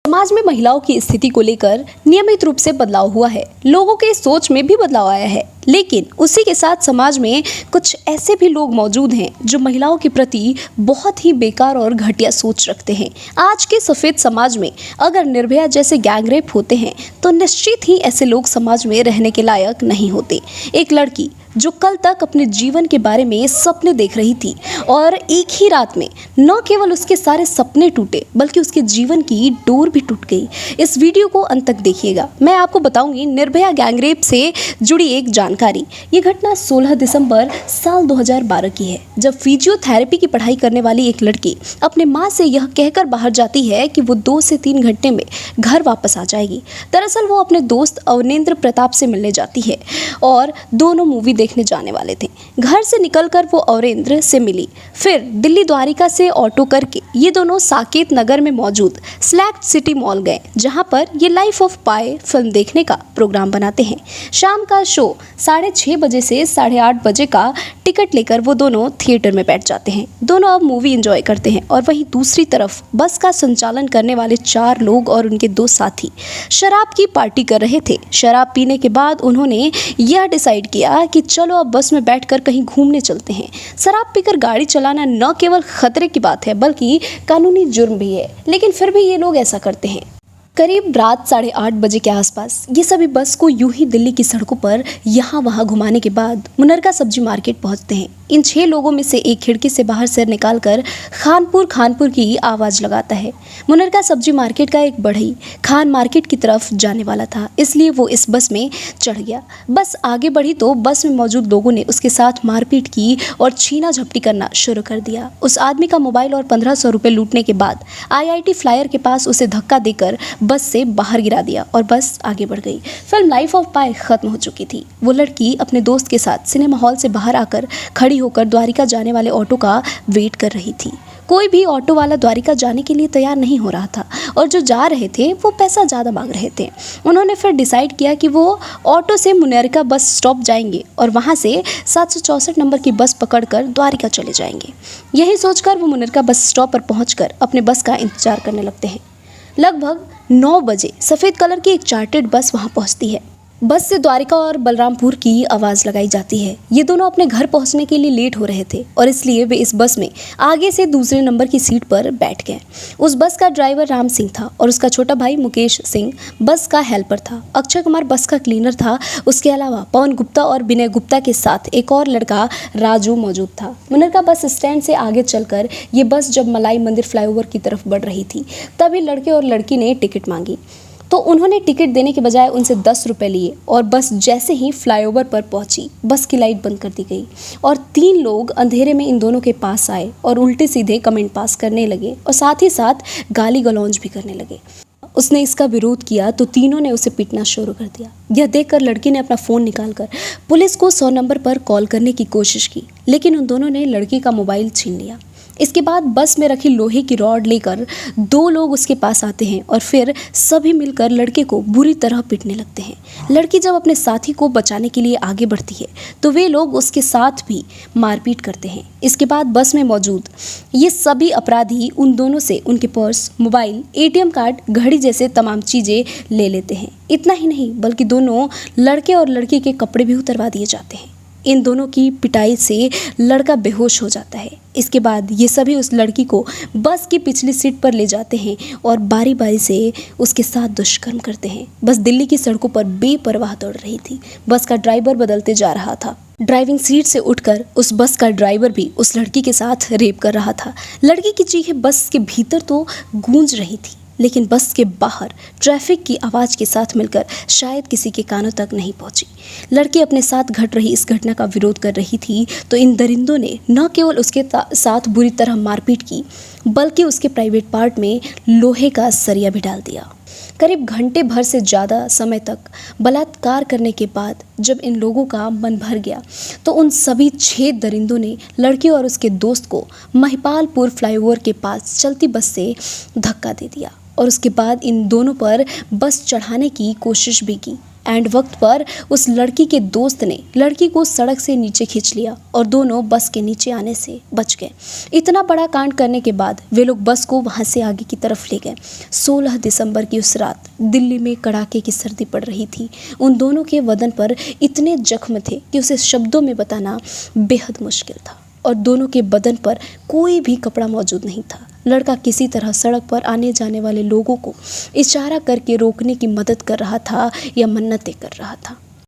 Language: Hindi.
समाज में महिलाओं की स्थिति को लेकर नियमित रूप से बदलाव हुआ है। लोगों के सोच में भी बदलाव आया है, लेकिन उसी के साथ समाज में कुछ ऐसे भी लोग मौजूद हैं जो महिलाओं के प्रति बहुत ही बेकार और घटिया सोच रखते हैं। आज के सफेद समाज में अगर निर्भया जैसे गैंगरेप होते हैं तो निश्चित ही ऐसे लोग समाज में रहने के लायक नहीं होते। एक लड़की जो कल तक अपने जीवन के बारे में सपने देख रही थी और एक ही रात में न केवल उसके सारे सपने टूटे बल्कि उसके जीवन की डोर भी टूट गई। इस वीडियो को अंत तक देखिएगा। मैं आपको बताऊंगी निर्भया गैंगरेप से जुड़ी एक जानकारी। ये घटना 16 दिसंबर साल 2012 की है, जब फिजियोथेरेपी की पढ़ाई करने वाली एक लड़की अपने माँ से यह कहकर बाहर जाती है कि वो 2 से 3 घंटे में घर वापस आ जाएगी। दरअसल वो अपने दोस्त अवनेंद्र प्रताप से मिलने जाती है और दोनों मूवी देखने जाने वाले थे। घर से निकलकर वो अवरेंद्र से मिली, फिर दिल्ली द्वारिका से ऑटो करके ये दोनों साकेत नगर में मौजूद सेलेक्ट सिटी मॉल गए, जहां पर ये लाइफ ऑफ पाई फिल्म देखने का प्रोग्राम बनाते हैं। शाम का शो 6:30 बजे से 8:30 बजे का टिकट लेकर वो दोनों थिएटर में बैठ जाते हैं। दोनों अब मूवी एंजॉय करते हैं और वहीं दूसरी तरफ बस का संचालन करने वाले 4 लोग और उनके 2 साथी शराब की पार्टी कर रहे थे। शराब पीने के बाद उन्होंने यह डिसाइड किया कि चलो अब बस में बैठकर कहीं घूमने चलते हैं। शराब पीकर गाड़ी चलाना न केवल खतरे की बात है बल्कि कानूनी जुर्म भी है, लेकिन फिर भी ये लोग ऐसा करते हैं। करीब रात 8:30 बजे के आसपास ये सभी बस को यूं ही दिल्ली की सड़कों पर यहाँ वहाँ घुमाने के बाद मुनरका सब्जी मार्केट पहुँचते हैं। इन 6 लोगों में से एक खिड़की से बाहर सिर निकालकर खानपुर की आवाज़ लगाता है। मुनरका सब्जी मार्केट का एक बढ़ई खान मार्केट की तरफ जाने वाला था, इसलिए वो इस बस में चढ़ गया। बस आगे बढ़ी तो बस में मौजूद लोगों ने उसके साथ मारपीट की और छीना झपटी करना शुरू कर दिया। उस आदमी का मोबाइल और 1500 रुपये लूटने के बाद IIT फ्लायर के पास उसे धक्का देकर बस से बाहर गिरा दिया और बस आगे बढ़ गई। फिल्म लाइफ ऑफ पाई खत्म हो चुकी थी। वो लड़की अपने दोस्त के साथ सिनेमा हॉल से बाहर आकर खड़ी होकर द्वारिका जाने वाले ऑटो का वेट कर रही थी। कोई भी ऑटो वाला द्वारिका जाने के लिए तैयार नहीं हो रहा था और जो जा रहे थे वो पैसा ज़्यादा मांग रहे थे। उन्होंने फिर डिसाइड किया कि वो ऑटो से मुनरका बस स्टॉप जाएंगे और वहाँ से 764 नंबर की बस पकड़कर द्वारिका चले जाएंगे। यही सोचकर वो मुनरका बस स्टॉप पर पहुँचकर अपने बस का इंतजार करने लगते हैं। लगभग 9 बजे सफ़ेद कलर की एक चार्टर्ड बस वहाँ पहुँचती है। बस से द्वारिका और बलरामपुर की आवाज़ लगाई जाती है। ये दोनों अपने घर पहुंचने के लिए लेट हो रहे थे और इसलिए वे इस बस में आगे से दूसरे नंबर की सीट पर बैठ गए। उस बस का ड्राइवर राम सिंह था और उसका छोटा भाई मुकेश सिंह बस का हेल्पर था। अक्षय कुमार बस का क्लीनर था। उसके अलावा पवन गुप्ता और विनय गुप्ता के साथ एक और लड़का राजू मौजूद था। मुनरका बस स्टैंड से आगे चलकर ये बस जब मलाई मंदिर फ्लाईओवर की तरफ बढ़ रही थी तभी लड़के और लड़की ने टिकट मांगी, तो उन्होंने टिकट देने के बजाय उनसे 10 रुपये लिए और बस जैसे ही फ्लाईओवर पर पहुंची बस की लाइट बंद कर दी गई और 3 लोग अंधेरे में इन दोनों के पास आए और उल्टे सीधे कमेंट पास करने लगे और साथ ही साथ गाली गलौज भी करने लगे। उसने इसका विरोध किया तो तीनों ने उसे पीटना शुरू कर दिया। यह देखकर लड़की ने अपना फ़ोन निकालकर पुलिस को 100 नंबर पर कॉल करने की कोशिश की, लेकिन उन दोनों ने लड़की का मोबाइल छीन लिया। इसके बाद बस में रखी लोहे की रॉड लेकर 2 लोग उसके पास आते हैं और फिर सभी मिलकर लड़के को बुरी तरह पीटने लगते हैं। लड़की जब अपने साथी को बचाने के लिए आगे बढ़ती है तो वे लोग उसके साथ भी मारपीट करते हैं। इसके बाद बस में मौजूद ये सभी अपराधी उन दोनों से उनके पर्स, मोबाइल, ATM कार्ड, घड़ी जैसे तमाम चीज़ें ले लेते हैं। इतना ही नहीं बल्कि दोनों लड़के और लड़की के कपड़े भी उतरवा दिए जाते हैं। इन दोनों की पिटाई से लड़का बेहोश हो जाता है। इसके बाद ये सभी उस लड़की को बस की पिछली सीट पर ले जाते हैं और बारी बारी से उसके साथ दुष्कर्म करते हैं। बस दिल्ली की सड़कों पर बेपरवाह दौड़ रही थी। बस का ड्राइवर बदलते जा रहा था। ड्राइविंग सीट से उठकर उस बस का ड्राइवर भी उस लड़की के साथ रेप कर रहा था। लड़की की चीखें बस के भीतर तो गूंज रही थी, लेकिन बस के बाहर ट्रैफिक की आवाज़ के साथ मिलकर शायद किसी के कानों तक नहीं पहुंची। लड़की अपने साथ घट रही इस घटना का विरोध कर रही थी तो इन दरिंदों ने न केवल उसके साथ बुरी तरह मारपीट की बल्कि उसके प्राइवेट पार्ट में लोहे का सरिया भी डाल दिया। करीब घंटे भर से ज़्यादा समय तक बलात्कार करने के बाद जब इन लोगों का मन भर गया तो उन सभी 6 दरिंदों ने लड़की और उसके दोस्त को महिपालपुर फ्लाईओवर के पास चलती बस से धक्का दे दिया और उसके बाद इन दोनों पर बस चढ़ाने की कोशिश भी की। एंड वक्त पर उस लड़की के दोस्त ने लड़की को सड़क से नीचे खींच लिया और दोनों बस के नीचे आने से बच गए। इतना बड़ा कांड करने के बाद वे लोग बस को वहां से आगे की तरफ ले गए। 16 दिसंबर की उस रात दिल्ली में कड़ाके की सर्दी पड़ रही थी। उन दोनों के बदन पर इतने जख्म थे कि उसे शब्दों में बताना बेहद मुश्किल था और दोनों के बदन पर कोई भी कपड़ा मौजूद नहीं था। लड़का किसी तरह सड़क पर आने जाने वाले लोगों को इशारा करके रोकने की मदद कर रहा था या मन्नतें कर रहा था।